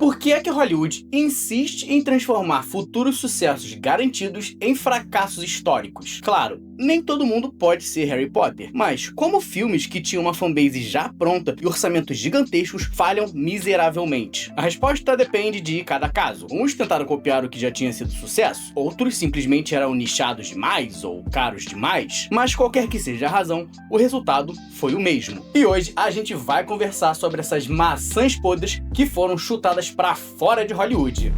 Por que é que Hollywood insiste em transformar futuros sucessos garantidos em fracassos históricos? Claro, nem todo mundo pode ser Harry Potter, mas como filmes que tinham uma fanbase já pronta e orçamentos gigantescos falham miseravelmente? A resposta depende de cada caso. Uns tentaram copiar o que já tinha sido sucesso, outros simplesmente eram nichados demais ou caros demais, mas qualquer que seja a razão, o resultado foi o mesmo. E hoje a gente vai conversar sobre essas maçãs podres que foram chutadas pra fora de Hollywood.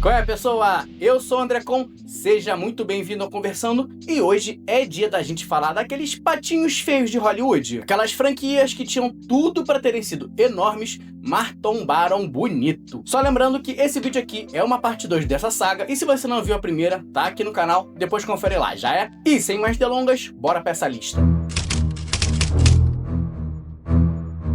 Qual é, pessoa? Eu sou o André Con, seja muito bem-vindo ao Conversando, e hoje é dia da gente falar daqueles patinhos feios de Hollywood, aquelas franquias que tinham tudo para terem sido enormes, mas tombaram bonito. Só lembrando que esse vídeo aqui é uma parte 2 dessa saga, e se você não viu a primeira, tá aqui no canal, depois confere lá, já é? E sem mais delongas, bora pra essa lista.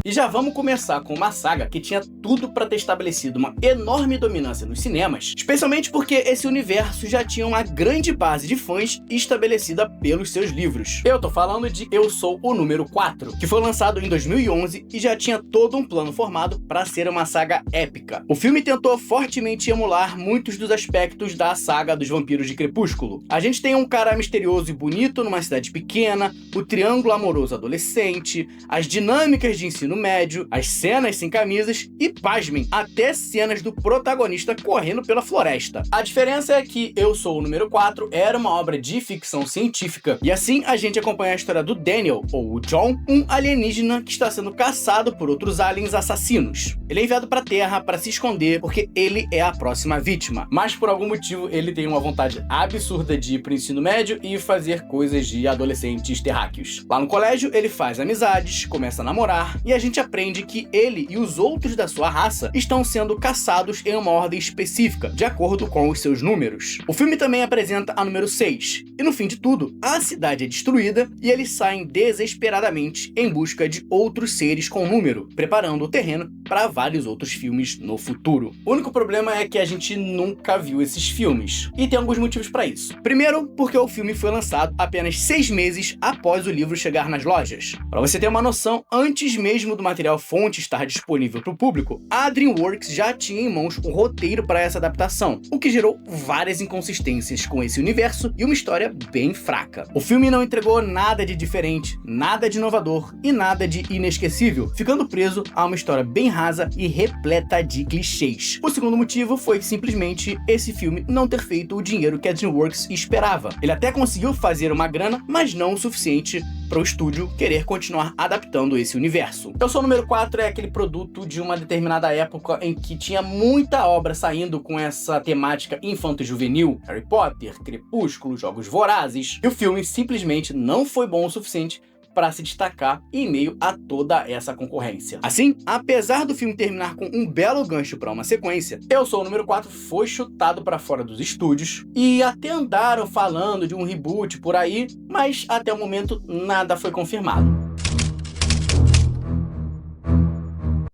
E já vamos começar com uma saga que tinha tudo para ter estabelecido uma enorme dominância nos cinemas, especialmente porque esse universo já tinha uma grande base de fãs estabelecida pelos seus livros. Eu tô falando de Eu Sou o Número 4, que foi lançado em 2011 e já tinha todo um plano formado para ser uma saga épica. O filme tentou fortemente emular muitos dos aspectos da saga dos vampiros de Crepúsculo. A gente tem um cara misterioso e bonito numa cidade pequena, o triângulo amoroso adolescente, as dinâmicas de ensino médio, as cenas sem camisas e, pasmem, até cenas do protagonista correndo pela floresta. A diferença é que Eu Sou o Número 4 era uma obra de ficção científica, e assim a gente acompanha a história do Daniel, ou o John, um alienígena que está sendo caçado por outros aliens assassinos. Ele é enviado para a Terra para se esconder porque ele é a próxima vítima, mas por algum motivo ele tem uma vontade absurda de ir para o ensino médio e fazer coisas de adolescentes terráqueos. Lá no colégio ele faz amizades, começa a namorar, e a gente aprende que ele e os outros da sua raça estão sendo caçados em uma ordem específica, de acordo com os seus números. O filme também apresenta a número 6, e no fim de tudo, a cidade é destruída e eles saem desesperadamente em busca de outros seres com número, preparando o terreno para vários outros filmes no futuro. O único problema é que a gente nunca viu esses filmes, e tem alguns motivos para isso. Primeiro, porque o filme foi lançado apenas 6 meses após o livro chegar nas lojas. Para você ter uma noção, antes mesmo do material fonte estar disponível para o público, a DreamWorks já tinha em mãos um roteiro para essa adaptação, o que gerou várias inconsistências com esse universo e uma história bem fraca. O filme não entregou nada de diferente, nada de inovador e nada de inesquecível, ficando preso a uma história bem rasa e repleta de clichês. O segundo motivo foi simplesmente esse filme não ter feito o dinheiro que a DreamWorks esperava. Ele até conseguiu fazer uma grana, mas não o suficiente para o estúdio querer continuar adaptando esse universo. Eu Sou o Número 4 é aquele produto de uma determinada época em que tinha muita obra saindo com essa temática infanto-juvenil, Harry Potter, Crepúsculo, Jogos Vorazes, e o filme simplesmente não foi bom o suficiente para se destacar em meio a toda essa concorrência. Assim, apesar do filme terminar com um belo gancho para uma sequência, Eu Sou o Número 4 foi chutado para fora dos estúdios e até andaram falando de um reboot por aí, mas até o momento nada foi confirmado.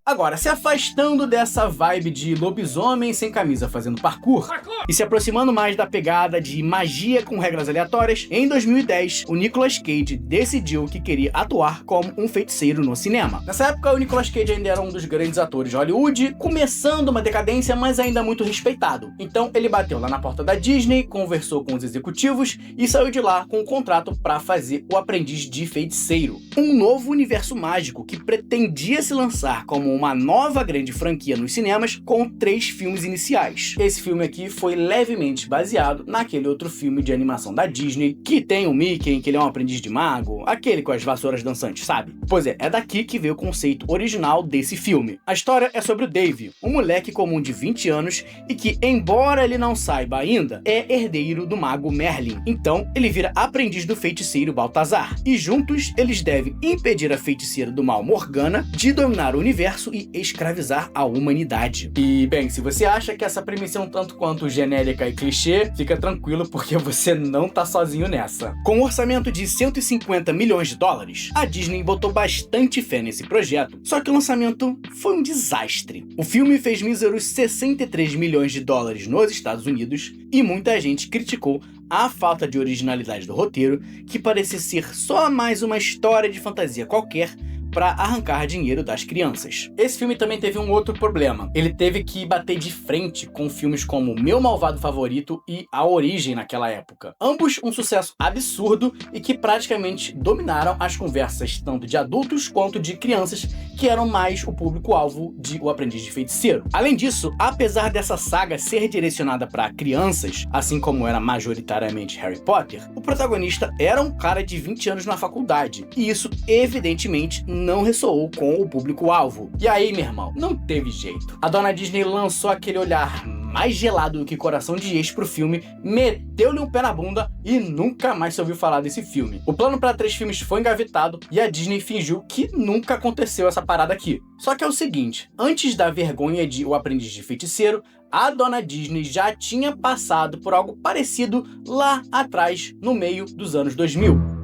Agora, se afastando dessa vibe de lobisomem sem camisa fazendo parkour e se aproximando mais da pegada de magia com regras aleatórias, em 2010, o Nicolas Cage decidiu que queria atuar como um feiticeiro no cinema. Nessa época, o Nicolas Cage ainda era um dos grandes atores de Hollywood, começando uma decadência, mas ainda muito respeitado. Então, ele bateu lá na porta da Disney, conversou com os executivos e saiu de lá com um contrato para fazer O Aprendiz de Feiticeiro, um novo universo mágico que pretendia se lançar como uma nova grande franquia nos cinemas com 3 filmes iniciais. Esse filme aqui foi levemente baseado naquele outro filme de animação da Disney, que tem o Mickey, em que ele é um aprendiz de mago, aquele com as vassouras dançantes, sabe? Pois é daqui que veio o conceito original desse filme. A história é sobre o Dave, um moleque comum de 20 anos e que, embora ele não saiba ainda, é herdeiro do mago Merlin. Então, ele vira aprendiz do feiticeiro Baltazar, e juntos eles devem impedir a feiticeira do mal Morgana de dominar o universo e escravizar a humanidade. E, bem, se você acha que essa premissa é um tanto quanto genérica e clichê, fica tranquilo porque você não tá sozinho nessa. Com um orçamento de 150 milhões de dólares, a Disney botou bastante fé nesse projeto, só que o lançamento foi um desastre. O filme fez míseros 63 milhões de dólares nos Estados Unidos e muita gente criticou a falta de originalidade do roteiro, que parecia ser só mais uma história de fantasia qualquer para arrancar dinheiro das crianças. Esse filme também teve um outro problema. Ele teve que bater de frente com filmes como Meu Malvado Favorito e A Origem naquela época. Ambos um sucesso absurdo e que praticamente dominaram as conversas tanto de adultos quanto de crianças, que eram mais o público-alvo de O Aprendiz de Feiticeiro. Além disso, apesar dessa saga ser direcionada para crianças, assim como era majoritariamente Harry Potter, o protagonista era um cara de 20 anos na faculdade, e isso evidentemente não ressoou com o público-alvo. E aí, meu irmão, não teve jeito. A dona Disney lançou aquele olhar mais gelado do que Coração de Eixo pro filme, meteu-lhe um pé na bunda e nunca mais se ouviu falar desse filme. O plano para 3 filmes foi engavetado e a Disney fingiu que nunca aconteceu essa parada aqui. Só que é o seguinte, antes da vergonha de O Aprendiz de Feiticeiro, a dona Disney já tinha passado por algo parecido lá atrás, no meio dos anos 2000.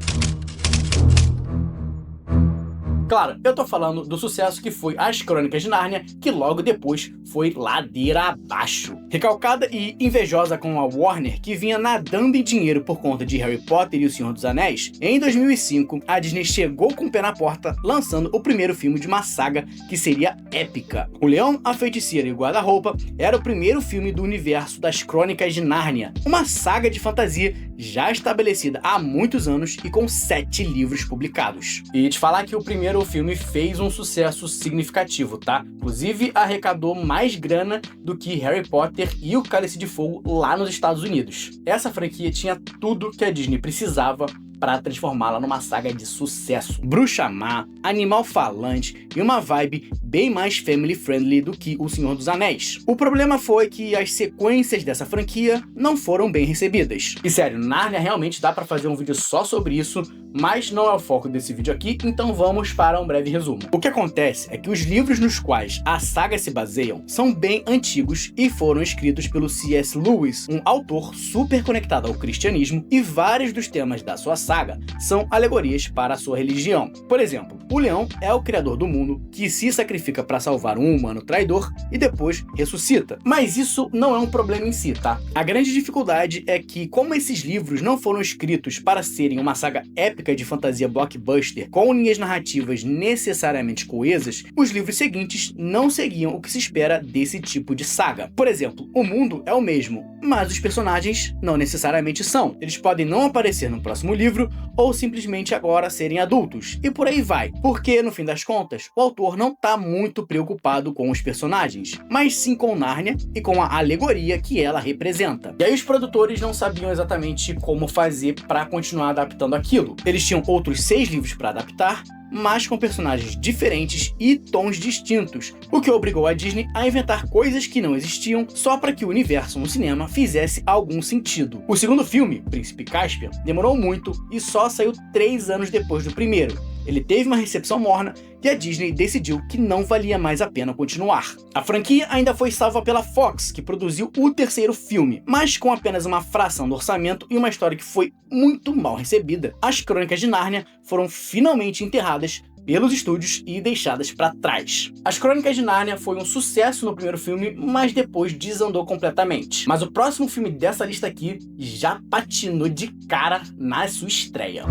Claro, eu tô falando do sucesso que foi As Crônicas de Nárnia, que logo depois foi ladeira abaixo. Recalcada e invejosa com a Warner, que vinha nadando em dinheiro por conta de Harry Potter e O Senhor dos Anéis, em 2005, a Disney chegou com o pé na porta, lançando o primeiro filme de uma saga que seria épica. O Leão, a Feiticeira e o Guarda-Roupa era o primeiro filme do universo das Crônicas de Nárnia, uma saga de fantasia já estabelecida há muitos anos e com 7 livros publicados. E te falar que o primeiro filme fez um sucesso significativo, tá? Inclusive arrecadou mais grana do que Harry Potter e o Cálice de Fogo lá nos Estados Unidos. Essa franquia tinha tudo que a Disney precisava para transformá-la numa saga de sucesso. Bruxa má, animal falante e uma vibe bem mais family friendly do que O Senhor dos Anéis. O problema foi que as sequências dessa franquia não foram bem recebidas. E sério, Nárnia realmente dá para fazer um vídeo só sobre isso, mas não é o foco desse vídeo aqui, então vamos para um breve resumo. O que acontece é que os livros nos quais a saga se baseiam são bem antigos e foram escritos pelo C.S. Lewis, um autor super conectado ao cristianismo, e vários dos temas da sua saga são alegorias para a sua religião. Por exemplo, o leão é o criador do mundo que se sacrifica para salvar um humano traidor e depois ressuscita. Mas isso não é um problema em si, tá? A grande dificuldade é que, como esses livros não foram escritos para serem uma saga épica de fantasia blockbuster com linhas narrativas necessariamente coesas, os livros seguintes não seguiam o que se espera desse tipo de saga. Por exemplo, o mundo é o mesmo, mas os personagens não necessariamente são. Eles podem não aparecer no próximo livro ou simplesmente agora serem adultos, e por aí vai. Porque, no fim das contas, o autor não tá muito preocupado com os personagens, mas sim com Nárnia e com a alegoria que ela representa. E aí os produtores não sabiam exatamente como fazer para continuar adaptando aquilo. Eles tinham outros 6 livros para adaptar, mas com personagens diferentes e tons distintos, o que obrigou a Disney a inventar coisas que não existiam só para que o universo no cinema fizesse algum sentido. O segundo filme, Príncipe Caspian, demorou muito e só saiu 3 anos depois do primeiro. Ele teve uma recepção morna e a Disney decidiu que não valia mais a pena continuar. A franquia ainda foi salva pela Fox, que produziu o terceiro filme, mas com apenas uma fração do orçamento e uma história que foi muito mal recebida. As Crônicas de Nárnia foram finalmente enterradas pelos estúdios e deixadas para trás. As Crônicas de Nárnia foi um sucesso no primeiro filme, mas depois desandou completamente. Mas o próximo filme dessa lista aqui já patinou de cara na sua estreia.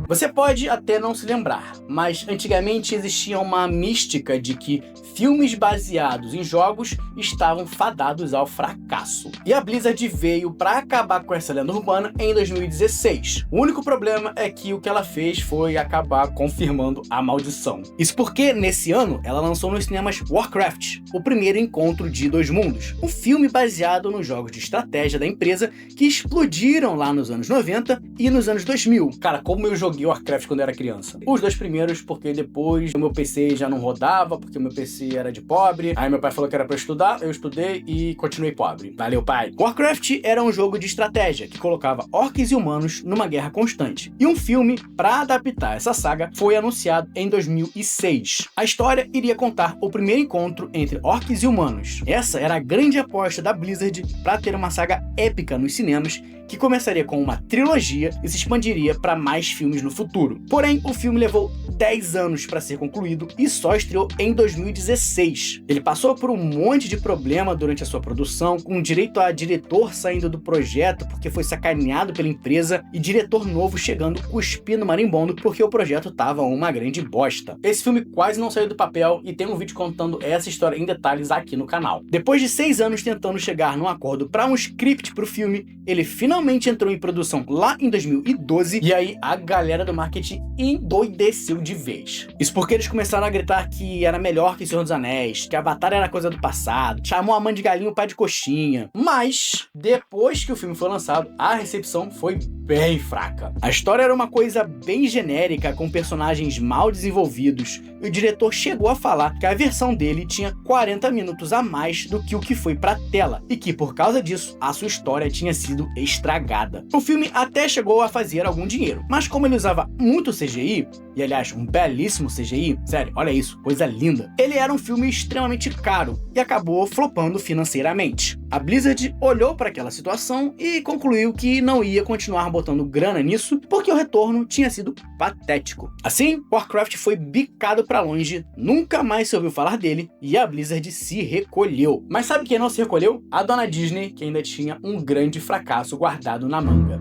Você pode até não se lembrar, mas antigamente existia uma mística de que filmes baseados em jogos estavam fadados ao fracasso. E a Blizzard veio para acabar com essa lenda urbana em 2016. O único problema é que o que ela fez foi acabar confirmando a maldição. Isso porque, nesse ano, ela lançou nos cinemas Warcraft, o primeiro encontro de 2 mundos, um filme baseado nos jogos de estratégia da empresa que explodiram lá nos anos 90 e nos anos 2000. Cara, como eu joguei Warcraft quando eu era criança. Os 2 primeiros, porque depois o meu PC já não rodava, porque o meu PC era de pobre. Aí meu pai falou que era pra eu estudar, eu estudei e continuei pobre. Valeu, pai. Warcraft era um jogo de estratégia que colocava orcs e humanos numa guerra constante. E um filme pra adaptar essa saga foi anunciado em 2006. A história iria contar o primeiro encontro entre orcs e humanos. Essa era a grande aposta da Blizzard pra ter uma saga épica nos cinemas que começaria com uma trilogia e se expandiria para mais filmes no futuro. Porém, o filme levou 10 anos para ser concluído e só estreou em 2016. Ele passou por um monte de problema durante a sua produção, com direito a diretor saindo do projeto porque foi sacaneado pela empresa e diretor novo chegando cuspindo marimbondo porque o projeto tava uma grande bosta. Esse filme quase não saiu do papel e tem um vídeo contando essa história em detalhes aqui no canal. Depois de 6 anos tentando chegar num acordo para um script pro filme, ele finalmente entrou em produção lá em 2012 e aí a galera do marketing endoideceu de vez. Isso porque eles começaram a gritar que era melhor que Senhor dos Anéis, que Avatar era coisa do passado, chamou a mãe de galinha o pai de coxinha. Mas, depois que o filme foi lançado, a recepção foi bem fraca. A história era uma coisa bem genérica, com personagens mal desenvolvidos, e o diretor chegou a falar que a versão dele tinha 40 minutos a mais do que o que foi pra tela, e que por causa disso, a sua história tinha sido estragada. O filme até chegou a fazer algum dinheiro, mas como ele usava muito CGI, e aliás, um belíssimo CGI, sério, olha isso, coisa linda, ele era um filme extremamente caro e acabou flopando financeiramente. A Blizzard olhou para aquela situação e concluiu que não ia continuar botando grana nisso porque o retorno tinha sido patético. Assim, Warcraft foi bicado para longe, nunca mais se ouviu falar dele e a Blizzard se recolheu. Mas sabe quem não se recolheu? A dona Disney, que ainda tinha um grande fracasso guardado na manga.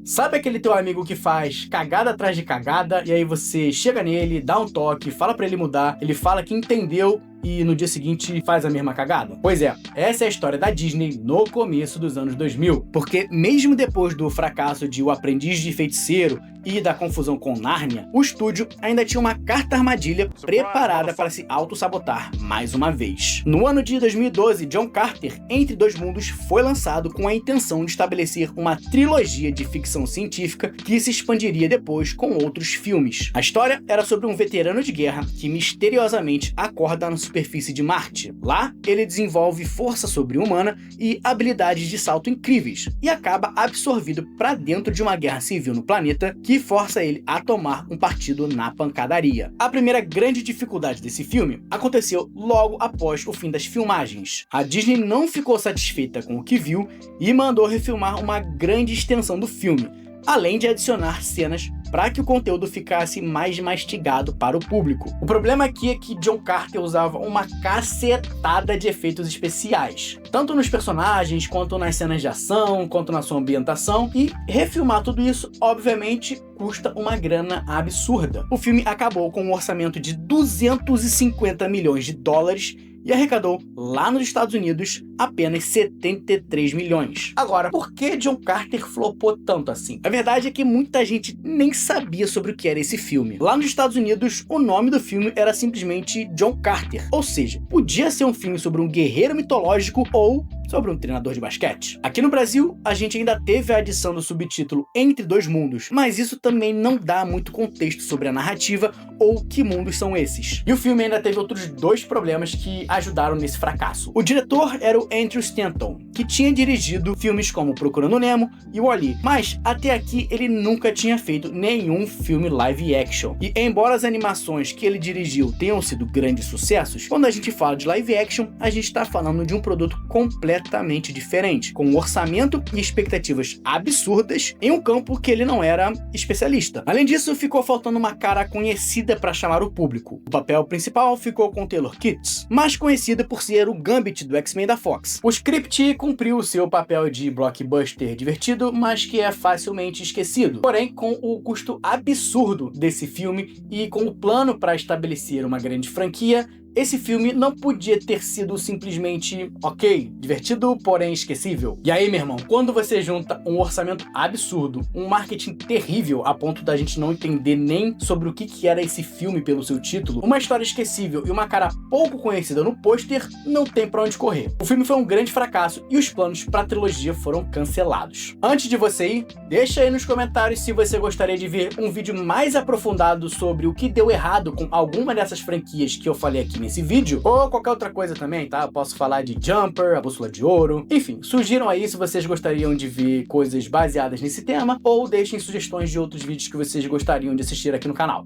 Sabe aquele teu amigo que faz cagada atrás de cagada e aí você chega nele, dá um toque, fala pra ele mudar, ele fala que entendeu e no dia seguinte faz a mesma cagada? Pois é, essa é a história da Disney no começo dos anos 2000, porque mesmo depois do fracasso de O Aprendiz de Feiticeiro e da confusão com Nárnia, o estúdio ainda tinha uma carta armadilha preparada para se auto-sabotar mais uma vez. No ano de 2012, John Carter, Entre Dois Mundos, foi lançado com a intenção de estabelecer uma trilogia de ficção científica que se expandiria depois com outros filmes. A história era sobre um veterano de guerra que misteriosamente acorda na superfície de Marte. Lá, ele desenvolve força sobre-humana e habilidades de salto incríveis, e acaba absorvido para dentro de uma guerra civil no planeta que força ele a tomar um partido na pancadaria. A primeira grande dificuldade desse filme aconteceu logo após o fim das filmagens. A Disney não ficou satisfeita com o que viu e mandou refilmar uma grande extensão do filme, além de adicionar cenas para que o conteúdo ficasse mais mastigado para o público. O problema aqui é que John Carter usava uma cacetada de efeitos especiais, tanto nos personagens, quanto nas cenas de ação, quanto na sua ambientação, e refilmar tudo isso, obviamente, custa uma grana absurda. O filme acabou com um orçamento de 250 milhões de dólares e arrecadou, lá nos Estados Unidos, apenas 73 milhões. Agora, por que John Carter flopou tanto assim? A verdade é que muita gente nem sabia sobre o que era esse filme. Lá nos Estados Unidos, o nome do filme era simplesmente John Carter, ou seja, podia ser um filme sobre um guerreiro mitológico ou sobre um treinador de basquete. Aqui no Brasil, a gente ainda teve a adição do subtítulo Entre Dois Mundos, mas isso também não dá muito contexto sobre a narrativa ou que mundos são esses. E o filme ainda teve outros dois problemas que ajudaram nesse fracasso. O diretor era o Andrew Stanton, que tinha dirigido filmes como Procurando Nemo e Wall-E, mas até aqui ele nunca tinha feito nenhum filme live action. E embora as animações que ele dirigiu tenham sido grandes sucessos, quando a gente fala de live action, a gente está falando de um produto completamente diferente, com um orçamento e expectativas absurdas em um campo que ele não era especialista. Além disso, ficou faltando uma cara conhecida para chamar o público. O papel principal ficou com Taylor Kitsch, mais conhecida por ser o Gambit do X-Men da Fox. O script cumpriu seu papel de blockbuster divertido, mas que é facilmente esquecido. Porém, com o custo absurdo desse filme e com o plano para estabelecer uma grande franquia, esse filme não podia ter sido simplesmente ok, divertido, porém esquecível. E aí, meu irmão, quando você junta um orçamento absurdo, um marketing terrível a ponto da gente não entender nem sobre o que era esse filme pelo seu título, uma história esquecível e uma cara pouco conhecida no pôster, não tem pra onde correr. O filme foi um grande fracasso e os planos pra trilogia foram cancelados. Antes de você ir, deixa aí nos comentários se você gostaria de ver um vídeo mais aprofundado sobre o que deu errado com alguma dessas franquias que eu falei aqui nesse vídeo, ou qualquer outra coisa também, tá? Eu posso falar de Jumper, A Bússola de Ouro, enfim, sugiram aí se vocês gostariam de ver coisas baseadas nesse tema, ou deixem sugestões de outros vídeos que vocês gostariam de assistir aqui no canal.